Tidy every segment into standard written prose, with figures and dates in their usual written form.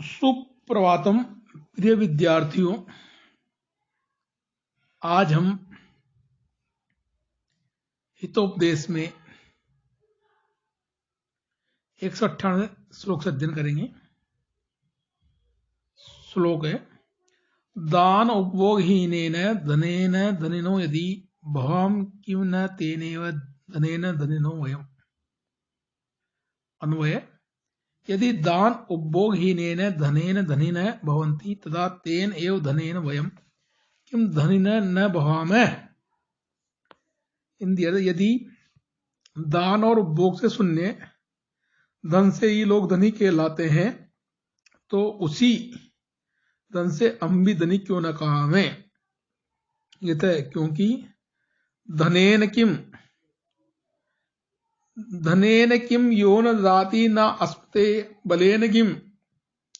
सुप्रभातम प्रिय विद्यार्थियों, आज हम हितोपदेश में 198 श्लोक से अध्ययन करेंगे। श्लोक है, दान उपभोगहीनेन धनेन धनिनो यदि भवाम किम न तेनेव धनेन धनिनो वयम्। अन्वय, यदि दान उपभोगहीनेन धनेन धनिन भवन्ति तदा तेन एव धनेन वयम् किम धनिन न भवामः। हिंदी, यदि दान और उपभोग से शून्य धन से ही लोग धनी कहलाते हैं तो उसी धन से हम भी धनी क्यों न कहावें। ये तो है, क्योंकि धनेन किम यो न ददाति न अस्मते बलेन किम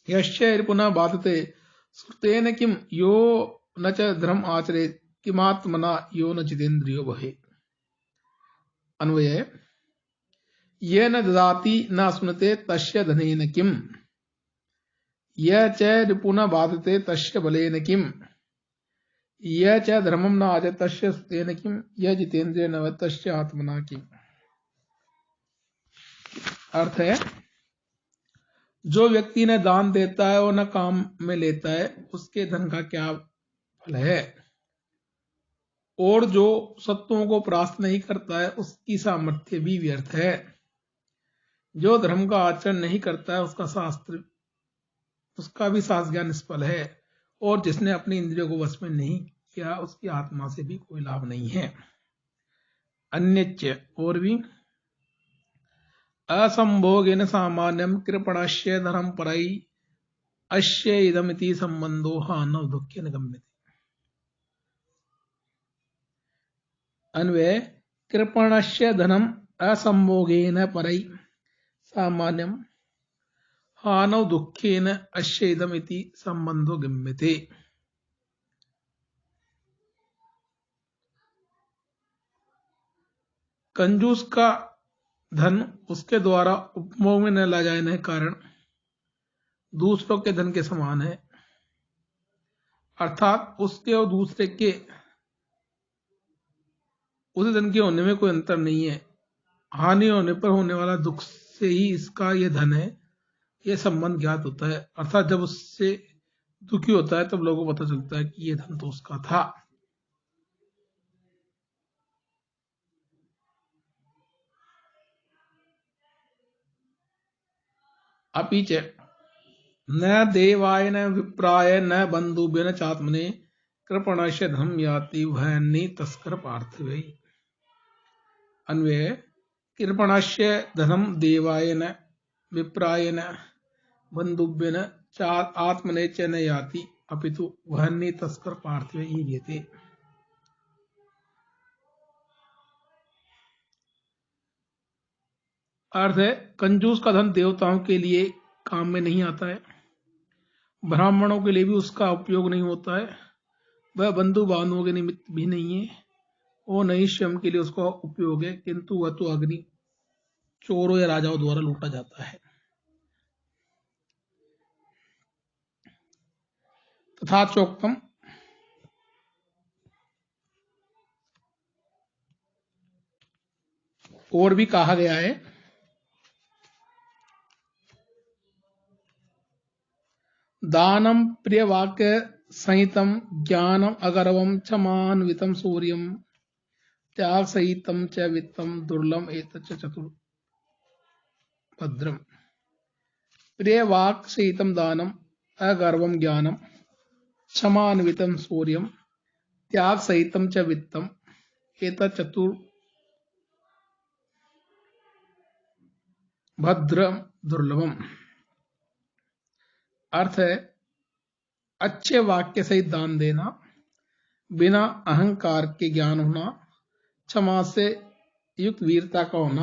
यश्च पुनः बाधते श्रुतेन किम यो न च धर्म आचरेत् किमात्मना यो न जितेन्द्रियो भवेत्। अन्वय, ये न ददाति न सुनते तस्य धनेन किम य च रिपुना बाधते तस्य बलेन किम य च धर्मम न आचरेत् तस्य सुतेन किम य जितेन्द्रिय न भवेत् तस्य आत्मना किम। अर्थ है, जो व्यक्ति ने दान देता है और न काम में लेता है उसके धन का क्या फल है, और जो शत्रुओं को परास्त नहीं करता है उसकी सामर्थ्य भी व्यर्थ है। जो धर्म का आचरण नहीं करता है उसका भी शास्त्र ज्ञान निष्फल है, और जिसने अपनी इंद्रियों को वश में नहीं किया उसकी आत्मा से भी कोई लाभ नहीं है। अन्यच्च, और भी, असंभोगेन सामान्यम कृपणस्य धर्म परई अस्य इदमिति संबंधो हानव दुःखेन गम्यते। अन्वय, कृपणस्य धनम असंभोगेन परई सामान्यम हानव दुःखेन अस्य इदमिति संबंधो गम्यते। कंजूस का धन उसके द्वारा उपभोग में न ला जाने के कारण दूसरों के धन के समान है, अर्थात उसके और दूसरे के उस धन के होने में कोई अंतर नहीं है। हानि होने पर होने वाला दुख से ही इसका यह धन है, यह संबंध ज्ञात होता है। अर्थात जब उससे दुखी होता है तब लोगों को पता चलता है कि यह धन तो उसका था। अपीच न देवाय न विप्राय न बंधुभ्य न चात्मने कृपणस्य धनम याति भयन्नि तस्कर पार्थिव। अन्वय, कृपणस्य धनम देवाय न विप्राय न बंधुभ्य न आत्मने च न याति अपितु वहन्नि तस्कर पार्थिव ईयते। अर्थ है, कंजूस का धन देवताओं के लिए काम में नहीं आता है, ब्राह्मणों के लिए भी उसका उपयोग नहीं होता है, वह बंधु बांधवों के निमित्त भी नहीं है, और नहीं स्वयं के लिए उसका उपयोग है, किंतु वह तो अग्नि चोरों या राजाओं द्वारा लूटा जाता है। तथा चोक्तम, और भी कहा गया है, दानम प्रिय वाक्य संहितम ज्ञानम अगर्वम क्षमान्वितम सूर्यम त्याग सहितम च वित्तम दुर्लभम एतच्च चतुर्भद्रम। प्रिय वाक् सहितम दानम अगर्वम ज्ञानम क्षमान्वितम सूर्यम त्याग सहितम च वित्तम एतच्च चतुर्भद्रम दुर्लभम। अर्थ है, अच्छे वाक्य सहित दान देना, बिना अहंकार के ज्ञान होना, क्षमा से युक्त वीरता का होना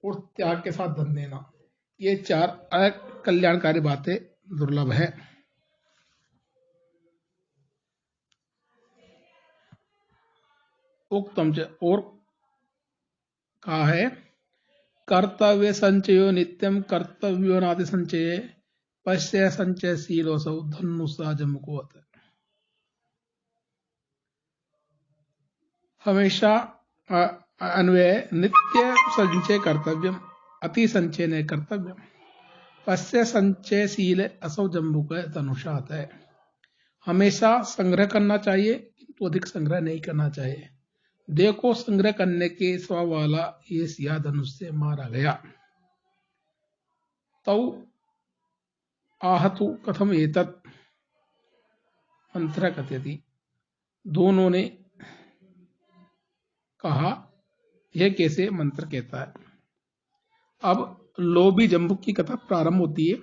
और त्याग के साथ धन देना, ये चार अकल्याणकारी बातें दुर्लभ है। उक्तम च, और कहा है, कर्तव्य संचयो नित्यम कर्तव्यो नाति संचये पश्य संचयशीलोऽसौ धनुषा जम्बुकोऽथ। हमेशा अन्वय नित्य संचय कर्तव्यम, अति संचय न कर्तव्यम। पश्य संचयशील असौ जम्बुक धनुषात है। हमेशा संग्रह करना चाहिए किंतु अधिक संग्रह नहीं करना चाहिए। देखो संग्रह करने के स्वभाव वाला ये सिया धनुष से मारा गया। तौ आहतु कथम एतत् मंत्र कथयति। दोनों ने कहा यह कैसे मंत्र कहता है। अब लोभी जम्बुक की कथा प्रारंभ होती है।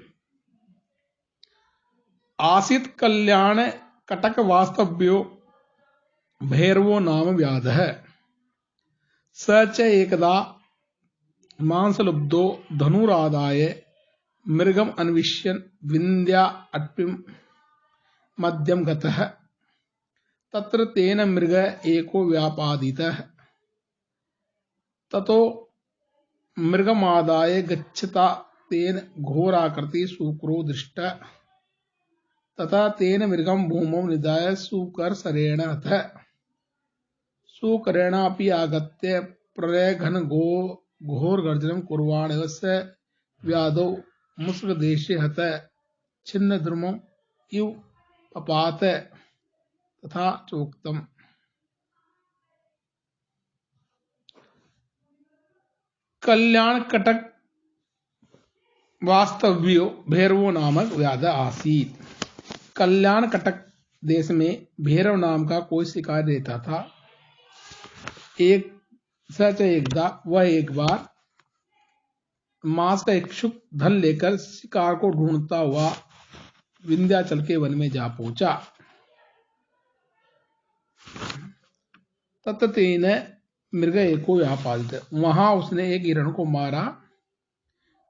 आसित कल्याण कटक वास्तव्यो भैरवो नाम व्याध है। स च एकदा मांसलुब्धो धनुरादाय मृगम अन्विष्यन् विंध्या अट्पिम मध्यम गतः। तत्र तेन मृग एको व्यापादितः। ततो मृगमादाय गच्छता तेन घोराकृति सूक्रो दृष्टा। तथा तेन मृगम भूमौ निधाय सूकरसरेण हतः। सूकरेणापि आगत्य प्रलय घन घोर गर्जनम कुर्वाणः स व्याधौ मुसलदेशे हतः छिन्न द्रुमम् इव पपात तथा चोक्तम्। कल्याण कटक वास्तव्यो भैरवो नामक व्याध आसीत। कल्याण कटक देश में भैरव नाम का कोई शिकारी रहता था। एक सच एकदा वह एक बार मांस का इच्छुक धन लेकर शिकार को ढूंढता हुआ विंध्याचल के वन में जा पहुंचा। तत्तेन मृग एको व्यापादित। वहां उसने एक हिरण को मारा।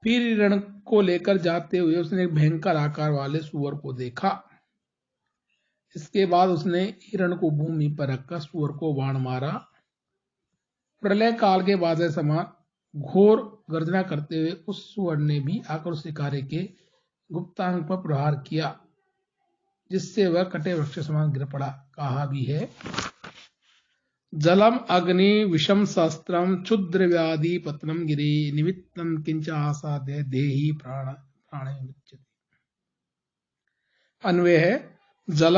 फिर हिरण को लेकर जाते हुए उसने एक भयंकर आकार वाले सुअर को देखा। इसके बाद उसने हिरण को भूमि पर रखकर सुअर को बाण मारा। प्रलय काल के बाद समान घोर गर्जना करते हुए उस सुअर ने भी आकर शिकारी के गुप्तांग पर प्रहार किया, जिससे वह कटे वृक्ष समान गिर पड़ा। कहा भी है जलम अग्नि विषम शस्त्रम क्षुद्र व्याधि पतनम गिरे निमित्तम किंच आसाद्य देहि प्राण प्राणे मुच्यते। अन्वय है जल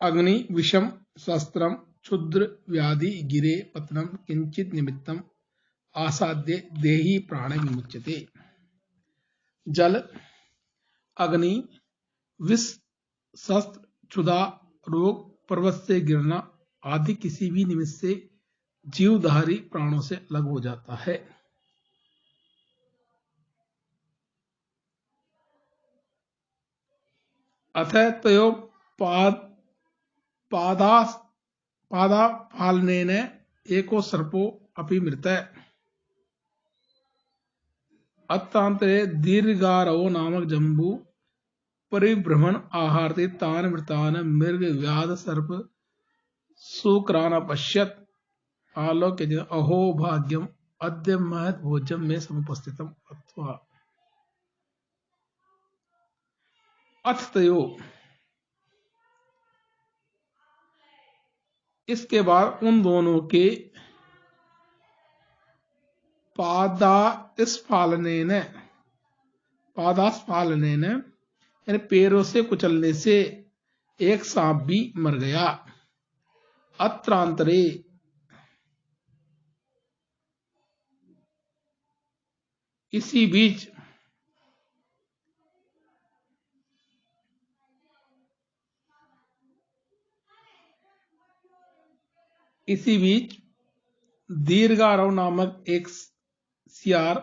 अग्नि विषम शस्त्रम क्षुद्र व्याधि गिरे पतनम किंचित निमित्तम आसाद्य देहि प्राण विमुच्यते। जल, अग्नि, विष, शस्त्र, क्षुधा, रोग, पर्वत से गिरना आदि किसी भी निमित्त से जीवधारी प्राणों से अलग हो जाता है। अतः तयो पादा फालनेन एको सर्पो अपि मृतः। अत्रांतरे दीर्घारवो नामक जम्बू परिभ्रमण आहारते तान मृतान मृग व्याध सर्प सूक्रान अपश्यत। आलोक्य अहो भाग्यम अद्य महत् भोजम में समुपस्थितम अथवा। अथ तयो, इसके बाद उन दोनों के पादास्फालनेन यानी पैरों से कुचलने से एक सांप भी मर गया। अत्रांतरे, इसी बीच दीर्घारव नामक एक सियार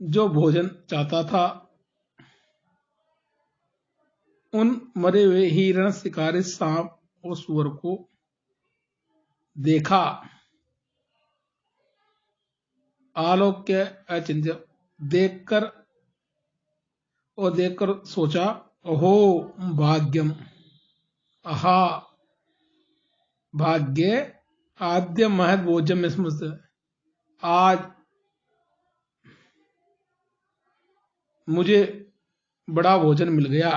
जो भोजन चाहता था, उन मरे हुए हिरण शिकारी सांप और सुअर को देखा। आलोक्य अचिंत्य देखकर सोचा अहो भाग्यम, आहा भाग्य आद्य महत भोजन में समझते, आज मुझे बड़ा भोजन मिल गया।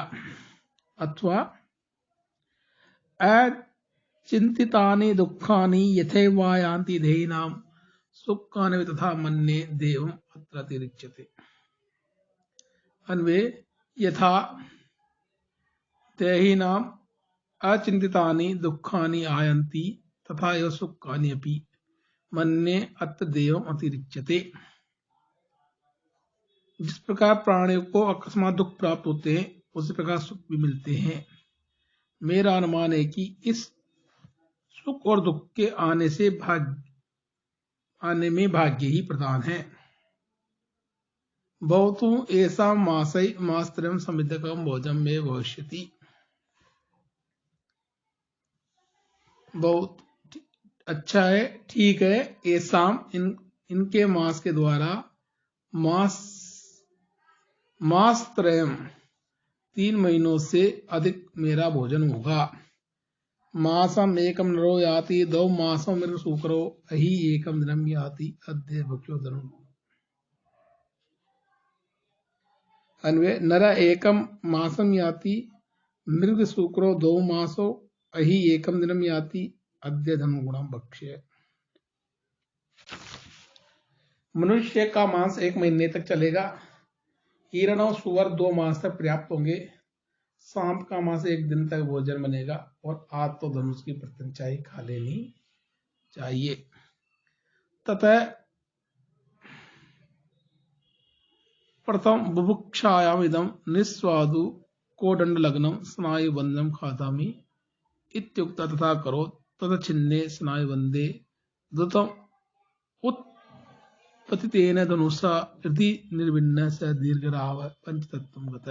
अथवा अचिंतितानि दुखानि यथैवा यान्ति देहिनां सुखानि तथा मन्ये देवम् अत्र अतिरिच्यते। अन्वे यथा देहिनाम् अचिंतितानि दुखानि आयन्ति तथा एव सुखानि अपि मन्ये अत्र देवम् अतिरिच्यते। जिस प्रकार प्राणियों को अकस्मात दुख प्राप्त होते हैं उसी प्रकार सुख भी मिलते हैं। मेरा अनुमान है कि इस सुख और दुख के आने में भाग्य ही प्रधान है। बहुतु ऐसा मास्त्रम समिधकम भोजन में भविष्यति। बहुत अच्छा है, ठीक है। ऐसा इनके मास के द्वारा मासत्रयम 3 महीनों से अधिक मेरा भोजन होगा। मासम एकम नरो याति 2 मासों मेरे शुक्रो अहि एकम दिनम याति अद्य भक्षो धर्म। अन्वय नर एकम मासम याति मृग शुक्रो 2 मासो अहि एकम दिनम याति अद्य धर्म गुणम भक्ष्य। मनुष्य का मांस 1 महीने तक चलेगा। हिरण और सुअर 2 मास तक पर्याप्त होंगे। सांप का मांस 1 दिन तक भोजन बनेगा। और आज तो धनुष की प्रत्यंचाई खा लेनी चाहिए। तथा प्रथम बुभुक्षायाम इदम निस्वादु कोदंड लग्नम स्नायु बंधनम खादामि इत्युक्त तथा करो तथा छिन्ने स्नायु बंदे द्रुतम उत्पतितेन धनुषा हृदि निर्विण्ण स दीर्घराव पंचतत्वम गत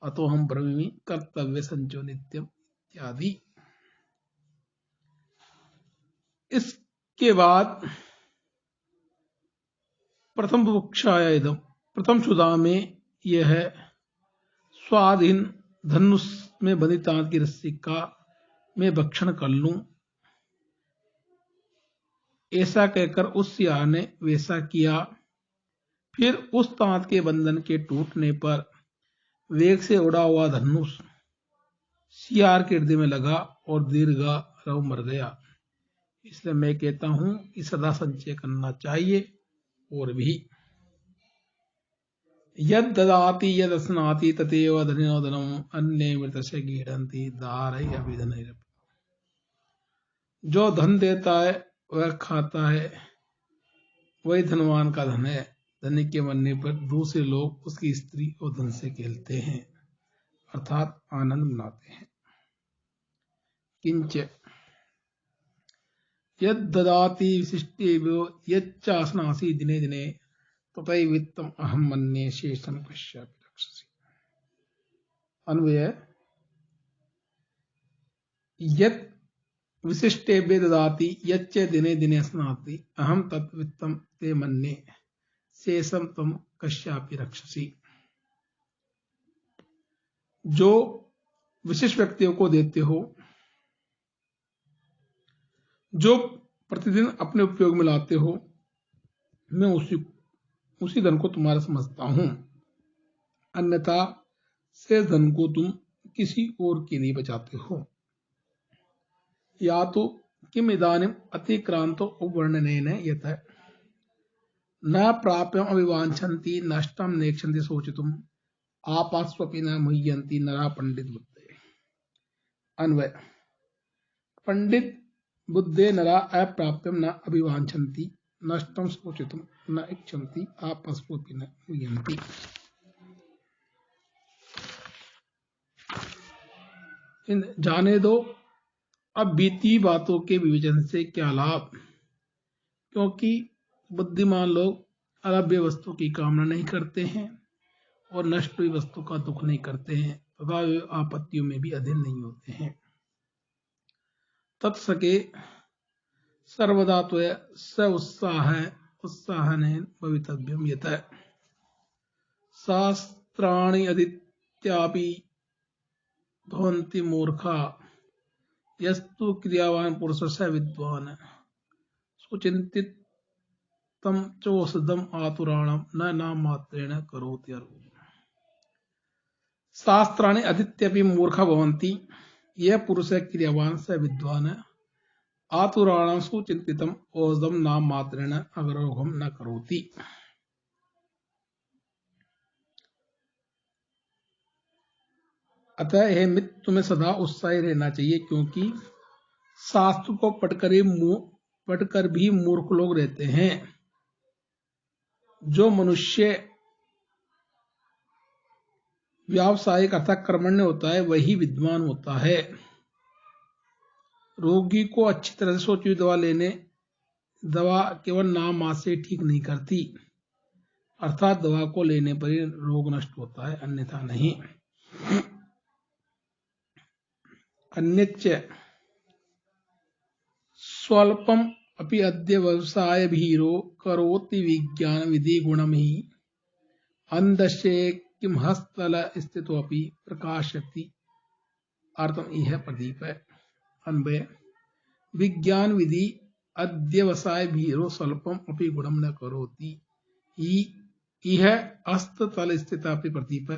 अतो हम ब्रह्मी कर्तव्य संचो नित्यम इत्यादि। इसके बाद प्रथम बुभुक्षाया इदम, प्रथम सुधा में यह है स्वाधीन धनुष में बंधी तांत की रस्सी का मैं भक्षण कर लूं। ऐसा कहकर उस सियार ने वैसा किया। फिर उस तांत के बंधन के टूटने पर वेग से उड़ा हुआ धनुष सियार के हृदय में लगा और दीर्घायु मर गया। इसलिए मैं कहता हूं कि सदा संचय करना चाहिए। और भी यद ददाति यद स्नाति तथैव धनिनो धनम अन्ये मृतस्य गीडन्ति दारै अभिधनैः। जो धन देता है वह खाता है, वही धनवान का धन है। धनी के मरने पर दूसरे लोग उसकी स्त्री और धन से खेलते हैं, अर्थात आनंद मनाते हैं। किंच यद ददाति विशिष्टेभ्यो यच्चास्नासि दिने दिने तथैव वित्तम अहम मन्ये शेषम कश्यापि रक्षसि। अन्वय यत् विशिष्टेभ्य ददाति यच्च दिने दिने स्नाति अहम तत् वित्तम ते मन्ये शेषम तम कश्यापि रक्षसि। जो विशिष्ट व्यक्तियों को देते हो, जो प्रतिदिन अपने उपयोग में लाते हो, मैं उसी धन को तुम्हारा समझता हूं। अन्यथा से धन को तुम किसी और के लिए बचाते हो। या तो किम इदानीम अतिक्रांतो उपवर्णनेन यत न प्राप्यम अभिवांछन्ति नष्टम नेक्षन्ति सोचितुम आपास्वपि न मुह्यन्ति नरा पंडित बुद्धे। अन्वय पंडित बुद्धे नरा अप्राप्यम न अभिवांछन्ति नष्टम सोचितुम न इच्छन्ति आपस्वपि न मुह्यन्ति। जाने दो, अब बीती बातों के विवेचन से क्या लाभ, क्योंकि बुद्धिमान लोग अलभ्य वस्तु की कामना नहीं करते हैं और नष्ट हुई वस्तु का दुख नहीं करते हैं तथा वे आपत्तियों में भी अधीन नहीं होते हैं। तत्सके सर्वदा त्वया स उत्साहनेन भवितव्यम यत शास्त्राणि अधीत्यापि भवन्ति मूर्खा यस्तु क्रियावान पुरुषस्य विद्वान् सुचिन्तित तम चोषधम आतुराणम न नाम मात्रेण करोति। शास्त्राणि अधीत्यपि मूर्खा भवन्ति, यह पुरुषः क्रियावान् स विद्वान्, आतुराणां सुचिन्तितम् औषधं नाम मात्रेण अगरोघम न करोति। अतः यह मित्र तुम्हें सदा उत्साही रहना चाहिए, क्योंकि शास्त्र को पढ़कर भी मूर्ख लोग रहते हैं। जो मनुष्य व्यावसायिक अर्थात कर्मण्य होता है वही विद्वान होता है। रोगी को अच्छी तरह से सोची दवा केवल नाम मात्र से ठीक नहीं करती, अर्थात दवा को लेने पर ही रोग नष्ट होता है, अन्यथा नहीं। अन्यच्च स्वल्पम अपि अद्य व्यवसाय भीरो करोति विज्ञान विधि गुणम ही अंधस्य किम हस्तल स्थितो अपि प्रकाशति। अर्थम यह प्रदीप है। अन्वय विज्ञान विधि अध्यवसाय भीरो स्वल्पम अपि गुणम न करोति, यह हस्ततल स्थित अपि प्रदीप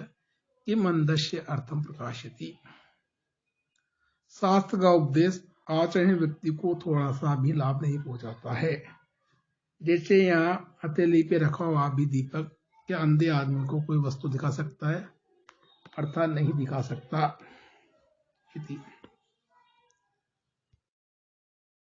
किम अंधस्य अर्थम प्रकाशति। शास्त्र का उपदेश आचरण व्यक्ति को थोड़ा सा भी लाभ नहीं पहुंचाता है। जैसे यहाँ हथेली पे रखा हुआ भी दीपक, क्या अंधे आदमी को कोई वस्तु दिखा सकता है? अर्थात नहीं दिखा सकता।